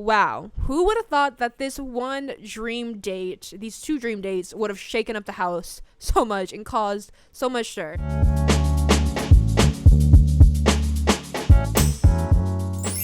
Wow, who would have thought that this one dream date, these two dream dates, would have shaken up the house so much and caused so much stir?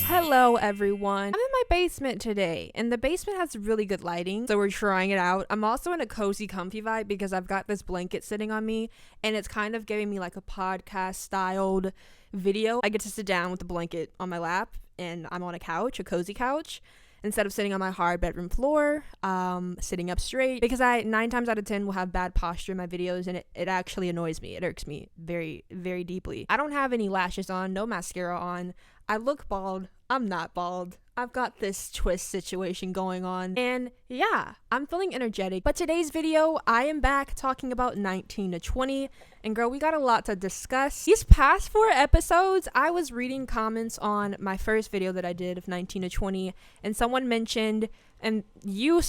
Hello everyone, I'm in my basement today, and the basement has really good lighting, so we're trying it out. I'm also in a cozy comfy vibe because I've got this blanket sitting on me, and it's kind of giving me like a podcast styled video. I get to sit down with the blanket on my lap, and I'm on a couch, a cozy couch, instead of sitting on my hard bedroom floor, sitting up straight, because I 9 times out of 10 will have bad posture in my videos, and it actually annoys me. It irks me very, very deeply. I don't have any lashes on, no mascara on. I look bald. I'm not bald. I've got this twist situation going on, and yeah, I'm feeling energetic. But today's video, I am back talking about 19 to 20, and girl, we got a lot to discuss. These past 4 episodes, I was reading comments on my first video that I did of 19 to 20, and someone mentioned, and you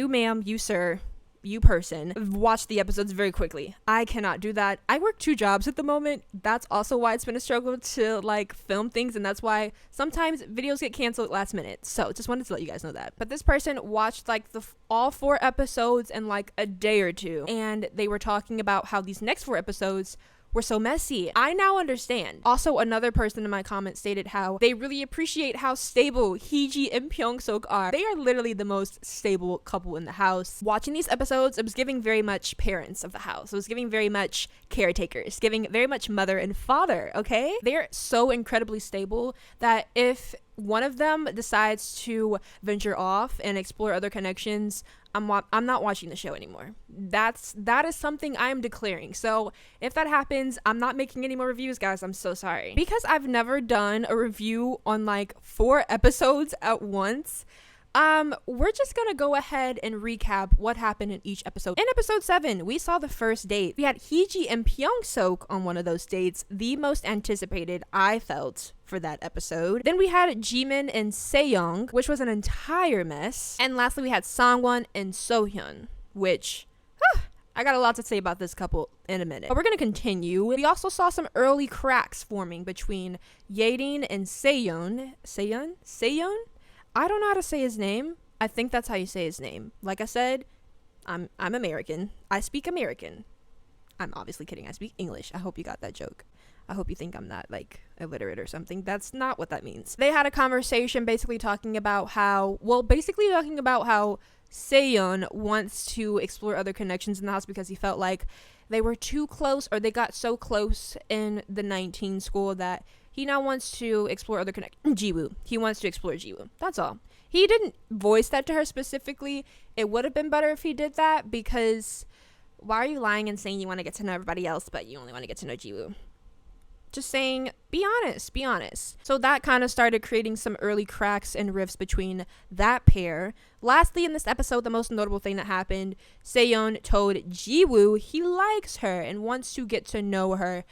ma'am, you sir, you person, watch the episodes very quickly. I cannot do that. I work 2 jobs at the moment. That's also why it's been a struggle to like film things, and that's why sometimes videos get canceled last minute. So just wanted to let you guys know that. But this person watched like all 4 episodes in like a day or 2, and they were talking about how these next 4 episodes were so messy. I now understand. Also, another person in my comments stated how they really appreciate how stable Heejee and Pyongsuk are. They are literally the most stable couple in the house. Watching these episodes, it was giving very much parents of the house. It was giving very much caretakers, giving very much mother and father, okay? They're so incredibly stable that if one of them decides to venture off and explore other connections, I'm not watching the show anymore. That is something I am declaring. So if that happens, I'm not making any more reviews, guys. I'm so sorry. Because I've never done a review on like 4 episodes at once, we're just gonna go ahead and recap what happened in each episode. In episode 7, we saw the first date. We had Heejee and Pyongsuk on one of those dates, the most anticipated, I felt, for that episode. Then we had Jimin and Sejong, which was an entire mess. And lastly, we had Sangwon and Sohyun, which I got a lot to say about this couple in a minute. But we're gonna continue. We also saw some early cracks forming between Yerin and Sejong. Sejong? I don't know how to say his name. I think that's how you say his name. Like I said, I'm American. I speak American. I'm obviously kidding. I speak English. I hope you got that joke. I hope you think I'm not like illiterate or something. That's not what that means. They had a conversation basically talking about how Seyeon wants to explore other connections in the house because he felt like they were too close, or they got so close in the 19 school that he now wants to explore other connections. Jiwoo. He wants to explore Jiwoo. That's all. He didn't voice that to her specifically. It would have been better if he did that, because why are you lying and saying you want to get to know everybody else, but you only want to get to know Jiwoo? Just saying, be honest. So that kind of started creating some early cracks and rifts between that pair. Lastly, in this episode, the most notable thing that happened, Seyeon told Jiwoo he likes her and wants to get to know her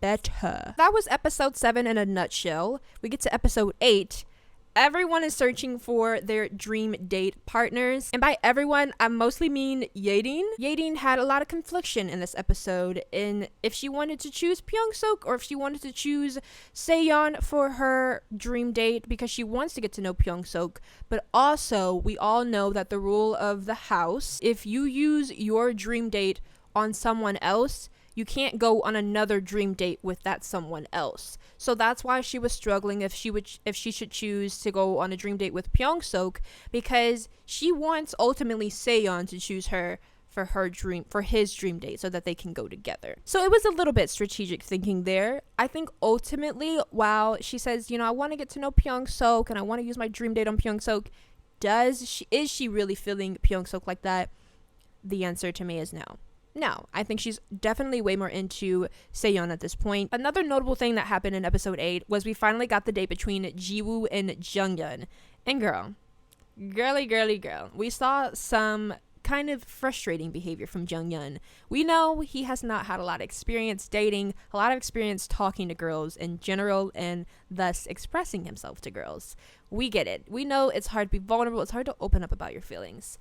better. That was episode 7 in a nutshell. We get to episode 8. Everyone is searching for their dream date partners. And by everyone, I mostly mean Yerin. Yerin had a lot of confliction in this episode in if she wanted to choose Pyongsuk or if she wanted to choose Seyeon for her dream date, because she wants to get to know Pyongsuk. But also, we all know that the rule of the house, if you use your dream date on someone else, you can't go on another dream date with that someone else. So that's why she was struggling if she should choose to go on a dream date with Pyongsuk, because she wants ultimately Seyeon to choose her for his dream date so that they can go together. So it was a little bit strategic thinking there. I think ultimately, while she says, I want to get to know Pyongsuk and I want to use my dream date on Pyongsuk, is she really feeling Pyongsuk like that? The answer to me is no. No, I think she's definitely way more into Seyeon at this point. Another notable thing that happened in episode 8 was we finally got the date between Jiwoo and Junghyun. And girl, we saw some kind of frustrating behavior from Junghyun. We know he has not had a lot of experience dating, a lot of experience talking to girls in general, and thus expressing himself to girls. We get it. We know it's hard to be vulnerable. It's hard to open up about your feelings.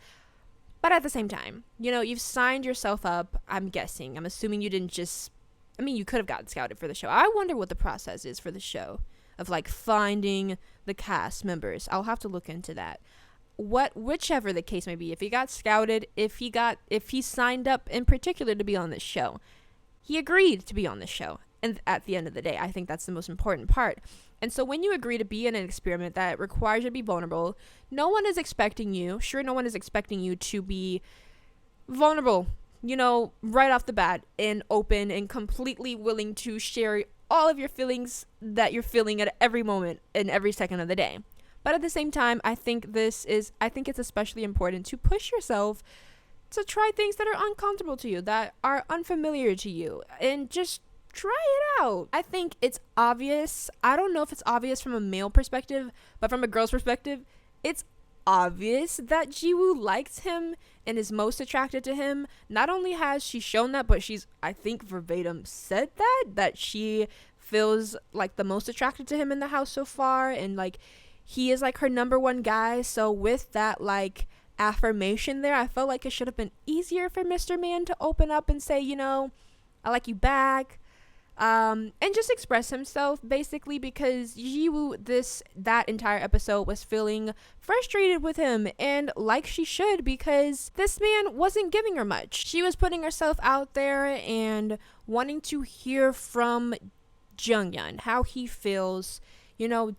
But at the same time, you've signed yourself up. I'm assuming you didn't you could have gotten scouted for the show. I wonder what the process is for the show of like finding the cast members. I'll have to look into that. Whichever the case may be, if he got scouted, if he signed up in particular to be on this show, he agreed to be on this show. And at the end of the day, I think that's the most important part. And so when you agree to be in an experiment that requires you to be vulnerable, no one is expecting you to be vulnerable, right off the bat, and open and completely willing to share all of your feelings that you're feeling at every moment and every second of the day. But at the same time, I think it's especially important to push yourself to try things that are uncomfortable to you, that are unfamiliar to you, and just try it out. I think it's obvious. I don't know if it's obvious from a male perspective, but from a girl's perspective, it's obvious that Jiwoo likes him and is most attracted to him. Not only has she shown that, but she's, I think, verbatim said that she feels like the most attracted to him in the house so far, and like he is like her number one guy. So with that like affirmation there, I felt like it should have been easier for Mr. Man to open up and say, I like you back. And just express himself, basically, because Jiwoo that entire episode was feeling frustrated with him, and like she should, because this man wasn't giving her much. She was putting herself out there and wanting to hear from Junghyun how he feels.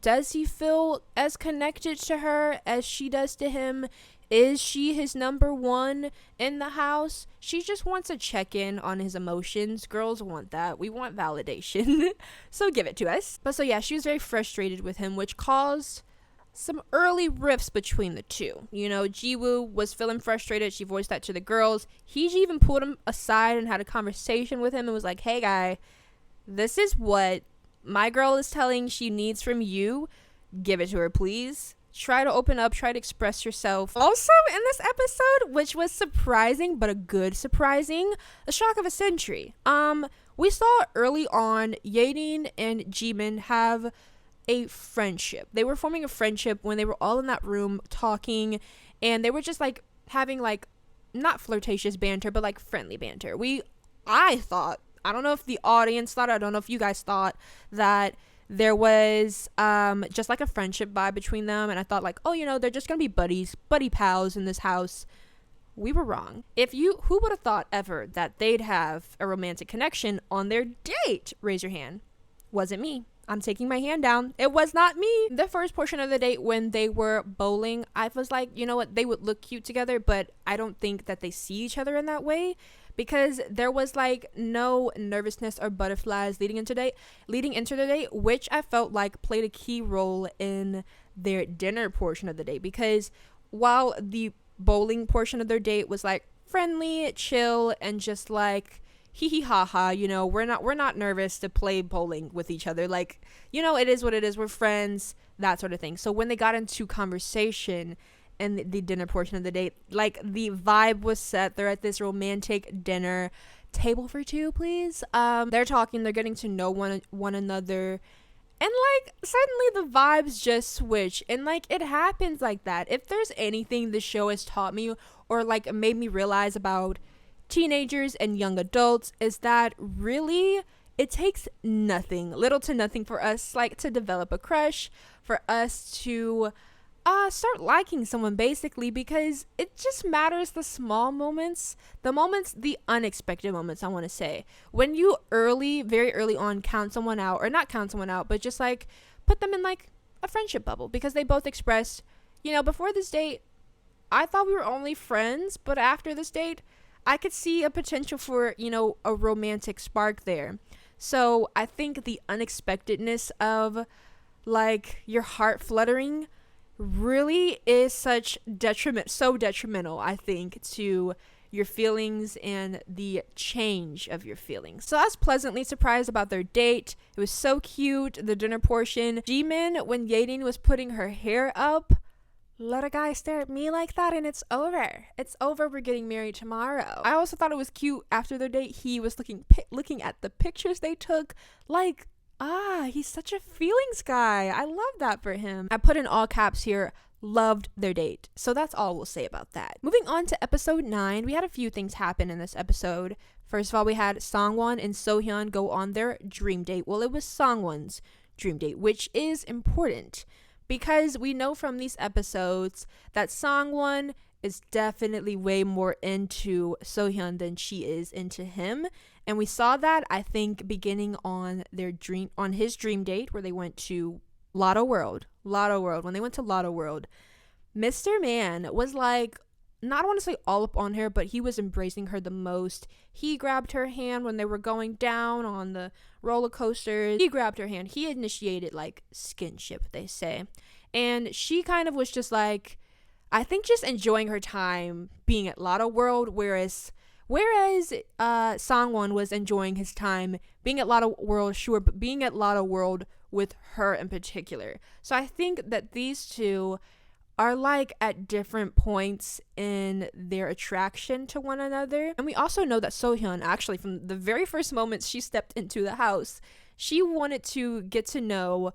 Does he feel as connected to her as she does to him? Is she his number one in the house? She just wants to check in on his emotions. Girls want that. We want validation. So give it to us. But so yeah, she was very frustrated with him, which caused some early rifts between the two. Jiwoo was feeling frustrated. She voiced that to the girls. He even pulled him aside and had a conversation with him and was like, hey guy, this is what my girl is telling she needs from you. Give it to her, please. Try to open up, try to express yourself. Also in this episode, which was surprising, but a good surprising, the shock of a century. We saw early on Yerin and Jimin have a friendship. They were forming a friendship when they were all in that room talking, and they were just like having like not flirtatious banter, but like friendly banter. I thought, I don't know if the audience thought, I don't know if you guys thought that there was just like a friendship vibe between them, and I thought like, oh, they're just gonna be buddy pals in this house. We were wrong. Who would have thought ever that they'd have a romantic connection on their date? Raise your hand. Wasn't me. I'm taking my hand down. It was not me. The first portion of the date when they were bowling, I was like, you know what, they would look cute together, but I don't think that they see each other in that way, because there was like no nervousness or butterflies leading into the date, which I felt like played a key role in their dinner portion of the date. Because while the bowling portion of their date was like friendly, chill, and just like hee hee ha ha, we're not nervous to play bowling with each other, like, it is what it is, we're friends, that sort of thing. So when they got into conversation and the dinner portion of the date, like the vibe was set. They're at this romantic dinner table for two, please. They're talking, they're getting to know one another, and like suddenly the vibes just switch, and like it happens like that. If there's anything the show has taught me or like made me realize about teenagers and young adults, is that really it takes little to nothing for us like to develop a crush, for us to start liking someone, basically, because it just matters the small moments, the unexpected moments, I want to say. When you very early on count someone out, or not count someone out, but just like put them in like a friendship bubble, because they both expressed, before this date, I thought we were only friends, but after this date, I could see a potential for, a romantic spark there. So I think the unexpectedness of like your heart fluttering really is so detrimental, I think, to your feelings and the change of your feelings. So I was pleasantly surprised about their date. It was so cute, the dinner portion. Jimin, when Yerin was putting her hair up, let a guy stare at me like that and it's over. It's over. We're getting married tomorrow. I also thought it was cute after their date. He was looking at the pictures they took, like, he's such a feelings guy. I love that for him. I put in all caps here, loved their date. So that's all we'll say about that. Moving on to episode 9, we had a few things happen in this episode. First of all, we had Songwon and Sohyun go on their dream date. Well, it was Songwon's dream date, which is important because we know from these episodes that Sangwon is definitely way more into Sohyun than she is into him. And we saw that, I think, beginning on his dream date where they went to Lotto World. When they went to Lotto World, Mr. Man was like, not want to say all up on her, but he was embracing her the most. He grabbed her hand when they were going down on the roller coasters. He grabbed her hand. He initiated like skinship, they say. And she kind of was just like, I think just enjoying her time being at Lotto World, whereas Sangwon was enjoying his time being at Lotto World, sure, but being at Lotto World with her in particular. So I think that these two are like at different points in their attraction to one another. And we also know that Sohyun, actually from the very first moments she stepped into the house, she wanted to get to know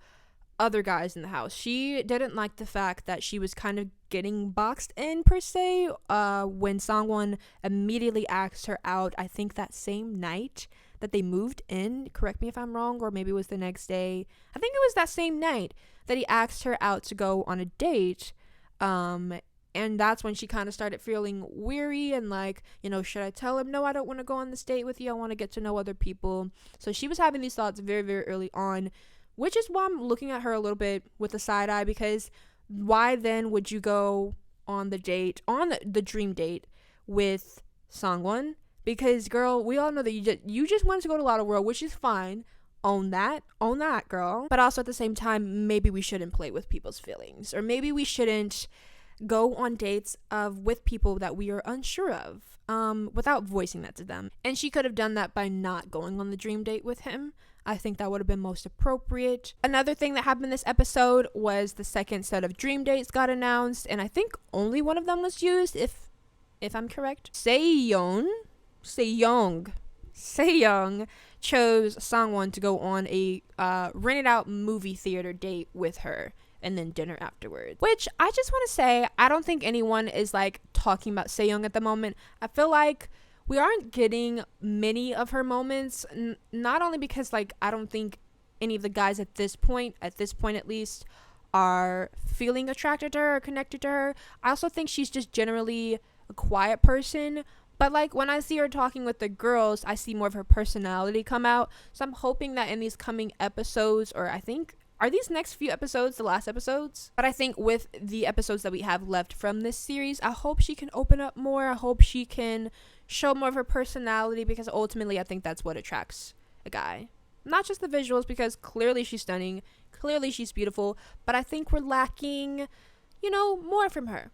other guys in the house. She didn't like the fact that she was kind of getting boxed in per se when Sangwon immediately asked her out, I think that same night that they moved in, correct me if I'm wrong, or maybe it was the next day. I think it was that same night that he asked her out to go on a date. And that's when she kind of started feeling weary and like, you know, should I tell him, no, I don't want to go on this date with you, I want to get to know other people. So she was having these thoughts very, very early on, which is why I'm looking at her a little bit with a side eye, because why then would you go on the date, on the dream date with Sangwon? Because girl, we all know that you just wanted to go to Lotto World, which is fine. Own that, girl. But also at the same time, maybe we shouldn't play with people's feelings, or maybe we shouldn't go on dates with people that we are unsure of, without voicing that to them. And she could have done that by not going on the dream date with him. I think that would have been most appropriate. Another thing that happened this episode was the second set of dream dates got announced, and I think only one of them was used, if I'm correct. Sejong chose Sangwon to go on a rented out movie theater date with her, and then dinner afterwards. Which I just want to say, I don't think anyone is like talking about Sejong at the moment. I feel like we aren't getting many of her moments, not only because like I don't think any of the guys at this point at least, are feeling attracted to her or connected to her. I also think she's just generally a quiet person. But like when I see her talking with the girls, I see more of her personality come out. So I'm hoping that in these coming episodes, or I think, are these next few episodes the last episodes? But I think with the episodes that we have left from this series, I hope she can open up more. I hope she can show more of her personality, because ultimately I think that's what attracts a guy. Not just the visuals, because clearly she's stunning, clearly she's beautiful, but I think we're lacking, you know, more from her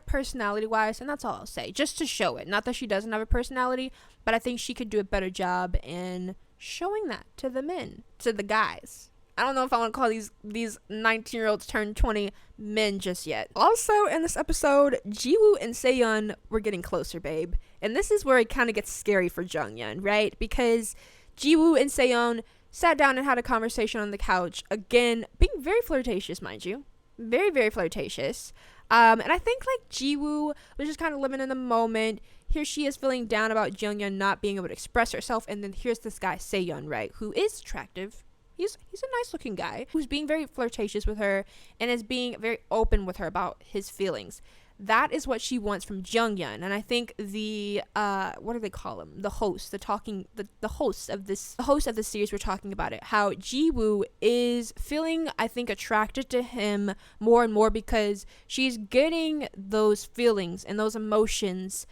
personality wise, and that's all I'll say, just to show it. Not that she doesn't have a personality, but I think she could do a better job in showing that to the men, to the guys. I don't know if I want to call these 19-year-olds turned 20 men just yet. Also in this episode, Jiwoo and Sejong were getting closer, babe, and this is where it kind of gets scary for Junghyun, right? Because Jiwoo and Sejong sat down and had a conversation on the couch, again being very flirtatious, mind you, very, very flirtatious. And I think like Jiwoo was just kind of living in the moment. Here she is feeling down about Junghyun not being able to express herself, and then here's this guy Sejong, right, who is attractive. He's a nice looking guy who's being very flirtatious with her and is being very open with her about his feelings. That is what she wants from Junghyun. And I think the what do they call him? The host, the host of this series were talking about it. How Jiwoo is feeling, I think, attracted to him more and more because she's getting those feelings and those emotions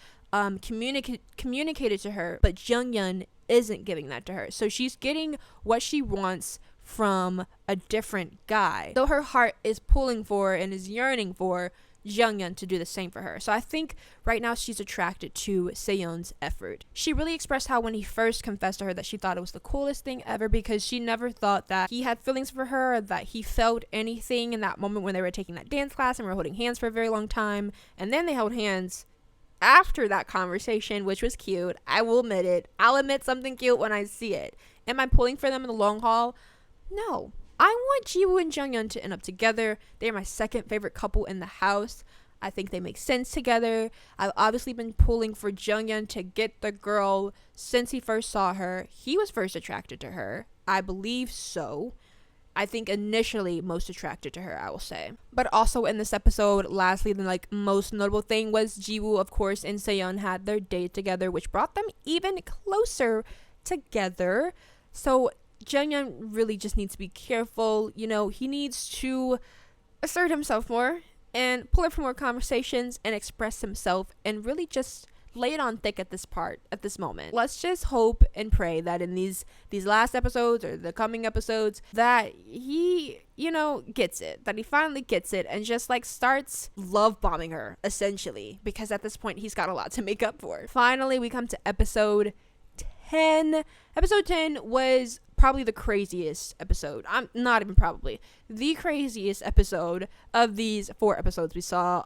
communicated to her, but Junghyun isn't giving that to her. So she's getting what she wants from a different guy, though her heart is pulling for and is yearning for Junghyun to do the same for her. So I think right now she's attracted to Sejong's effort. She really expressed how when he first confessed to her that she thought it was the coolest thing ever, because she never thought that he had feelings for her, or that he felt anything in that moment when they were taking that dance class and were holding hands for a very long time. And then they held hands after that conversation, which was cute. I will admit it. I'll admit something cute when I see it. Am I pulling for them in the long haul? No. I want Jiwoo and Junghyun to end up together. They're my second favorite couple in the house. I think they make sense together. I've obviously been pulling for Junghyun to get the girl since he first saw her. He was first attracted to her. I believe so. I think initially most attracted to her, I will say. But also in this episode, lastly, the like most notable thing was Jiwoo, of course, and Seyeon had their date together, which brought them even closer together. So Junghyun really just needs to be careful. You know, he needs to assert himself more and pull up for more conversations and express himself and really just lay it on thick at this moment. Let's just hope and pray that in these last episodes or the coming episodes that he, you know, gets it, that he finally gets it and just like starts love bombing her essentially, because at this point he's got a lot to make up for. Finally, we come to episode 10. Episode 10 was probably the craziest episode. I'm not even probably the craziest episode of these 4 episodes we saw.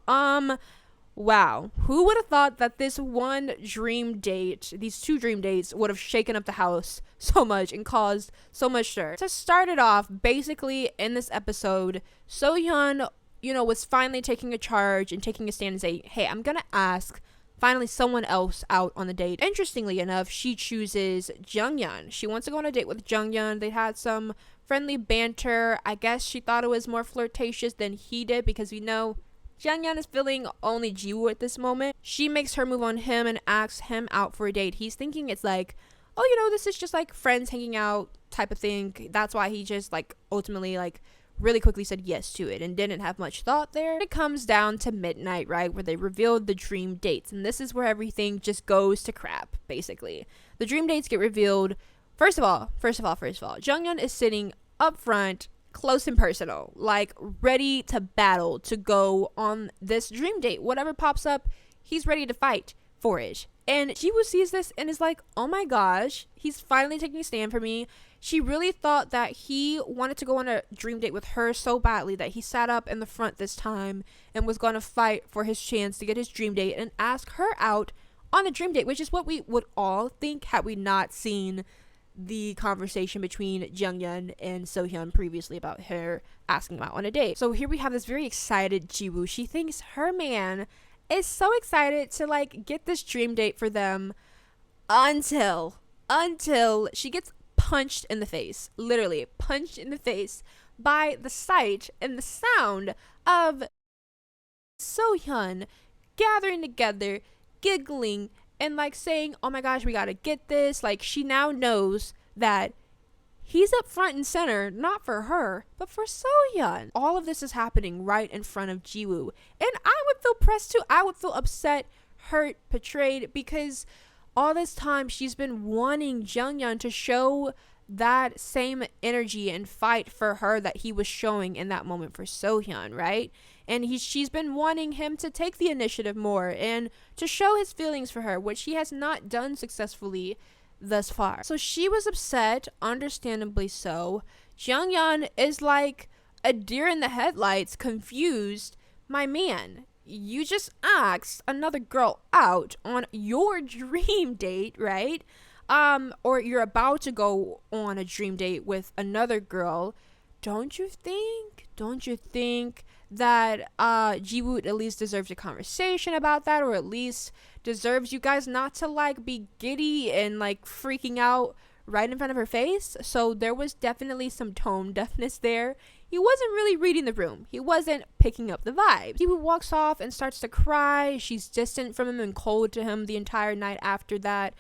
Wow, who would have thought that this one dream date, these 2 dream dates, would have shaken up the house so much and caused so much stir? To start it off, basically in this episode, Sohyun, you know, was finally taking a charge and taking a stand and say, hey, I'm gonna ask finally someone else out on the date. Interestingly enough, she chooses Junghyun. She wants to go on a date with Junghyun. They had some friendly banter. I guess she thought it was more flirtatious than he did, because we know Junghyun is feeling only Jiwoo at this moment. She makes her move on him and asks him out for a date. He's thinking it's like, oh, you know, this is just like friends hanging out type of thing. That's why he just like ultimately like really quickly said yes to it and didn't have much thought there. It comes down to midnight, right, where they revealed the dream dates. And this is where everything just goes to crap, basically. The dream dates get revealed. First of all, Junghyun is sitting up front, close and personal, like ready to battle, to go on this dream date. Whatever pops up, he's ready to fight for it. And Jiwoo sees this and is like, oh my gosh, he's finally taking a stand for me. She really thought that he wanted to go on a dream date with her so badly that he sat up in the front this time and was going to fight for his chance to get his dream date and ask her out on a dream date, which is what we would all think had we not seen the conversation between Junghyun and Sohyun previously about her asking him out on a date. So here we have this very excited Jiwoo. She thinks her man is so excited to like get this dream date for them until she gets punched in the face, literally punched in the face by the sight and the sound of Sohyun gathering together, giggling, and like saying, oh my gosh, we gotta get this. Like, she now knows that he's up front and center, not for her, but for Sohyun. All of this is happening right in front of Jiwoo. And I would feel pressed too. I would feel upset, hurt, betrayed, because all this time she's been wanting Junghyun to show that same energy and fight for her that he was showing in that moment for Sohyun, right? And she's been wanting him to take the initiative more and to show his feelings for her, which he has not done successfully thus far. So she was upset, understandably so. Junghyun is like a deer in the headlights, confused. My man, you just asked another girl out on your dream date, right? Or you're about to go on a dream date with another girl. Don't you think that Jiwoo at least deserves a conversation about that, or at least deserves you guys not to like be giddy and like freaking out right in front of her face? So there was definitely some tone deafness there. He wasn't really reading the room. He wasn't picking up the vibe. Jiwoo walks off and starts to cry. She's distant from him and cold to him the entire night after that.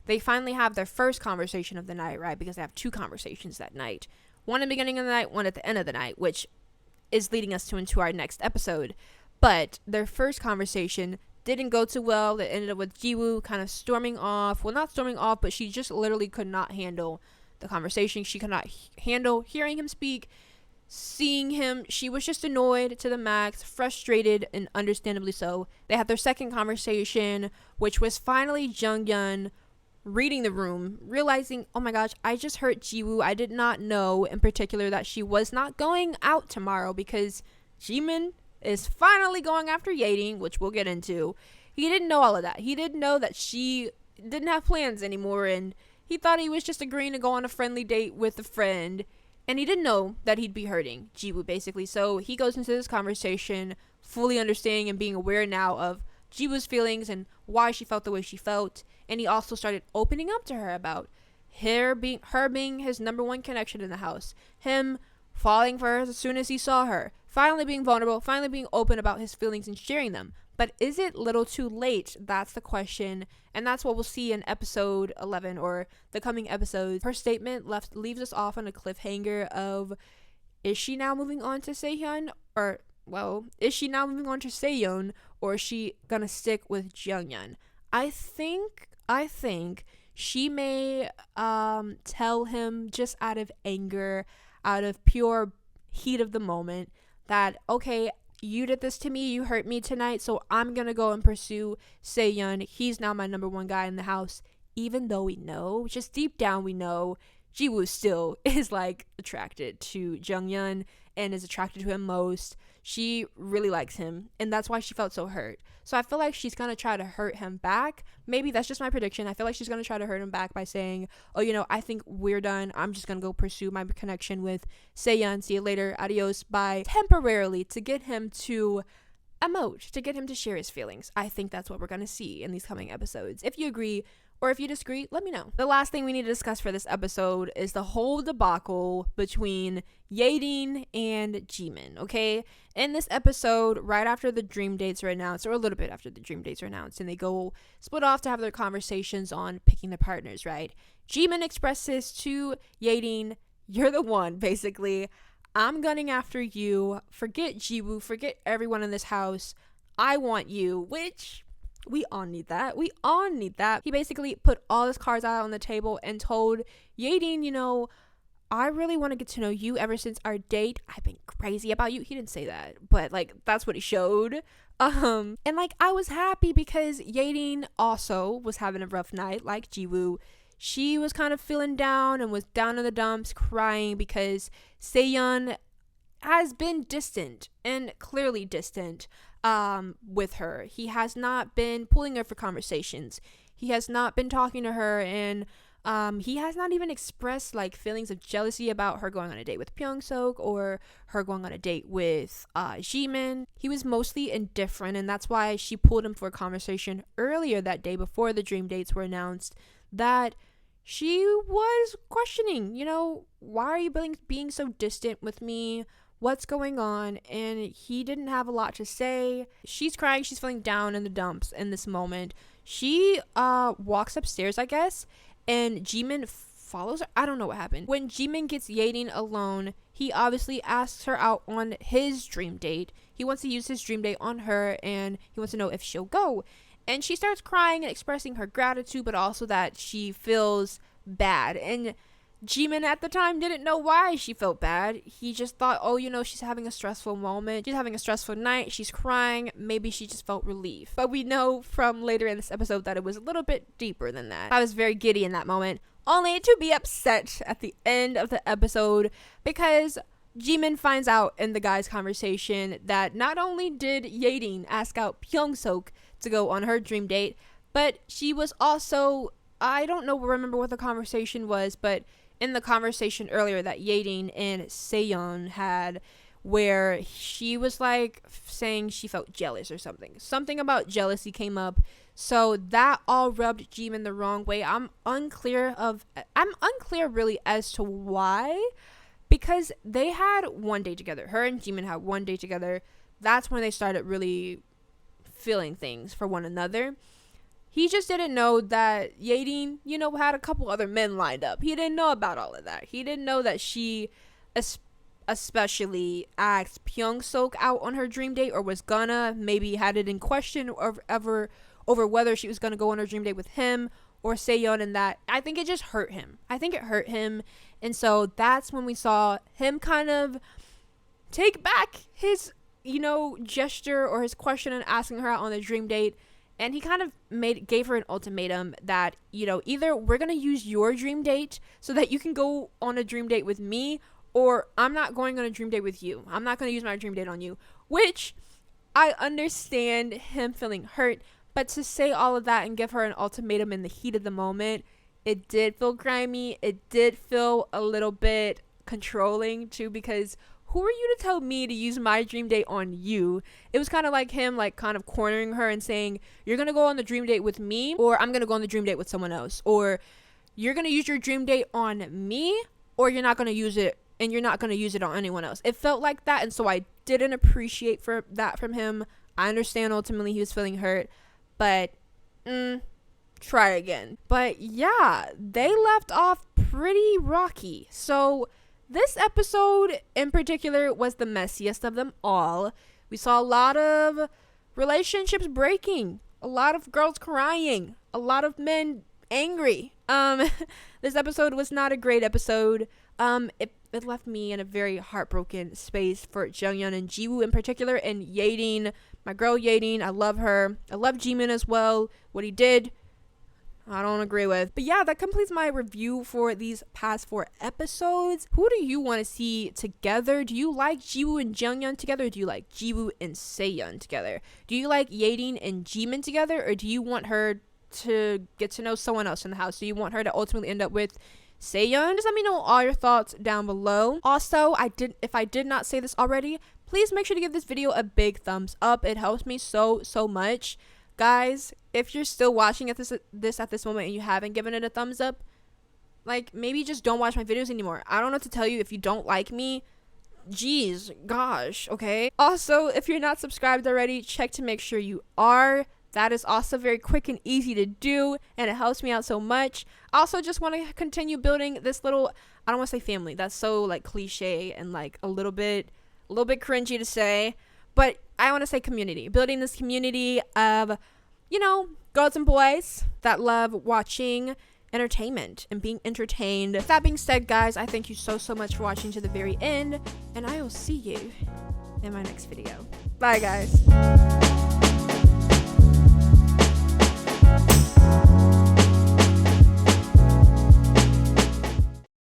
They finally have their first conversation of the night, right? Because they have 2 conversations that night. One in the beginning of the night, one at the end of the night, which is leading us into our next episode. But their first conversation didn't go too well. It ended up with Jiwoo kind of storming off. Well, not storming off, but she just literally could not handle the conversation. She could not handle hearing him speak, seeing him. She was just annoyed to the max, frustrated, and understandably so. They had their second conversation, which was finally Junghyun reading the room, realizing, oh my gosh, I just hurt Jiwoo. I did not know in particular that she was not going out tomorrow because Jimin is finally going after Yerin, which we'll get into. He didn't know all of that. He didn't know that she didn't have plans anymore, and he thought he was just agreeing to go on a friendly date with a friend, and he didn't know that he'd be hurting Jiwoo, basically. So he goes into this conversation fully understanding and being aware now of Jiwoo's feelings and why she felt the way she felt. And he also started opening up to her about her being his number one connection in the house, him falling for her as soon as he saw her, finally being vulnerable, finally being open about his feelings and sharing them. But is it little too late? That's the question, and that's what we'll see in episode 11 or the coming episodes. Her statement leaves us off on a cliffhanger of, is she now moving on to Sehyun, or is she now moving on to Seyeon, or is she gonna stick with Jeongyeon? I think she may tell him, just out of anger, out of pure heat of the moment, that, okay, you did this to me, you hurt me tonight, so I'm gonna go and pursue Seyeon. He's now my number one guy in the house. Even though we know, just deep down we know, Jiwoo still is like attracted to Jeongyeon and is attracted to him most. She really likes him, and that's why she felt so hurt. So I feel like she's gonna try to hurt him back. Maybe that's just my prediction. I feel like she's gonna try to hurt him back by saying, oh, I think we're done. I'm just gonna go pursue my connection with Seyeon. See you later. Adios. Bye. Temporarily, to get him to emote, to get him to share his feelings. I think that's what we're gonna see in these coming episodes. If you agree, or if you disagree, let me know. The last thing we need to discuss for this episode is the whole debacle between Yerin and Jimin, okay? In this episode, right after the dream dates are announced, or a little bit after the dream dates are announced, and they go split off to have their conversations on picking their partners, right? Jimin expresses to Yerin, you're the one, basically. I'm gunning after you. Forget Jiwoo. Forget everyone in this house. I want you, which... we all need that. He basically put all his cards out on the table and told Yerin, I really want to get to know you. Ever since our date, I've been crazy about you. He didn't say that, but that's what he showed. And I was happy because Yerin also was having a rough night, like Jiwoo. She was kind of feeling down and was down in the dumps, crying because Seyeon has been distant, and clearly distant, with her. He has not been pulling her for conversations. He has not been talking to her, and he has not even expressed feelings of jealousy about her going on a date with Pyeong-seok or her going on a date with Jimin. He was mostly indifferent, and that's why she pulled him for a conversation earlier that day before the dream dates were announced, that she was questioning, why are you being so distant with me? What's going on? And he didn't have a lot to say. She's crying. She's feeling down in the dumps in this moment. She walks upstairs, I guess, and Jimin follows her. I don't know what happened. When Jimin gets Yerin alone, he obviously asks her out on his dream date. He wants to use his dream date on her, and he wants to know if she'll go. And she starts crying and expressing her gratitude, but also that she feels bad. And Jimin at the time didn't know why she felt bad. He just thought, she's having a stressful moment. She's having a stressful night. She's crying. Maybe she just felt relief. But we know from later in this episode that it was a little bit deeper than that. I was very giddy in that moment, only to be upset at the end of the episode because Jimin finds out in the guys' conversation that not only did Yerin ask out Pyeong-seok to go on her dream date, but she was also, I don't remember what the conversation was, but in the conversation earlier that Yerin and Seyeon had, where she was saying she felt jealous or something about jealousy came up, so that all rubbed Jimin the wrong way. I'm unclear really as to why, because they had one day together. Her and Jimin had one day together. That's when they started really feeling things for one another. He just didn't know that Yerin, had a couple other men lined up. He didn't know about all of that. He didn't know that she especially asked Pyeong-seok out on her dream date, or was gonna, maybe had it in question over whether she was gonna go on her dream date with him or Seyeon, and that I think it just hurt him. And so that's when we saw him kind of take back his, gesture or his question and asking her out on the dream date. And he kind of gave her an ultimatum that, either we're going to use your dream date so that you can go on a dream date with me, or I'm not going on a dream date with you. I'm not going to use my dream date on you, which I understand him feeling hurt. But to say all of that and give her an ultimatum in the heat of the moment, it did feel grimy. It did feel a little bit controlling too, because who are you to tell me to use my dream date on you? It was kind of like him, kind of cornering her and saying, you're going to go on the dream date with me, or I'm going to go on the dream date with someone else. Or, you're gonna use your dream date on me, or you're not gonna use it, and you're not gonna use it on anyone else. It felt like that, and so I didn't appreciate for that from him. I understand ultimately he was feeling hurt, but try again. But yeah, they left off pretty rocky. So this episode in particular was the messiest of them all. We saw a lot of relationships breaking, a lot of girls crying, a lot of men angry. This episode was not a great episode. It left me in a very heartbroken space for Jungyeon and Jiwoo in particular, and Yerin, my girl Yerin. I love her. I love Jimin as well. What he did, I don't agree with. But yeah, that completes my review for these past 4 episodes. Who do you want to see together? Do you like Jiwoo and Jungyeon together? Or do you like Jiwoo and Seyeon together? Do you like Yerin and Jimin together? Or do you want her to get to know someone else in the house? Do you want her to ultimately end up with Seyeon? Just let me know all your thoughts down below. Also, if I did not say this already, please make sure to give this video a big thumbs up. It helps me so much. Guys, if you're still watching at this moment and you haven't given it a thumbs up, like, maybe just don't watch my videos anymore. I don't know what to tell you if you don't like me. Jeez, gosh, okay? Also, if you're not subscribed already, check to make sure you are. That is also very quick and easy to do, and it helps me out so much. I also just want to continue building this little, I don't want to say family. That's so like cliche and like a little bit cringy to say, but I want to say community. Building this community of, you know, girls and boys that love watching entertainment and being entertained. With that being said, guys, I thank you so much for watching to the very end, and I will see you in my next video. Bye, guys.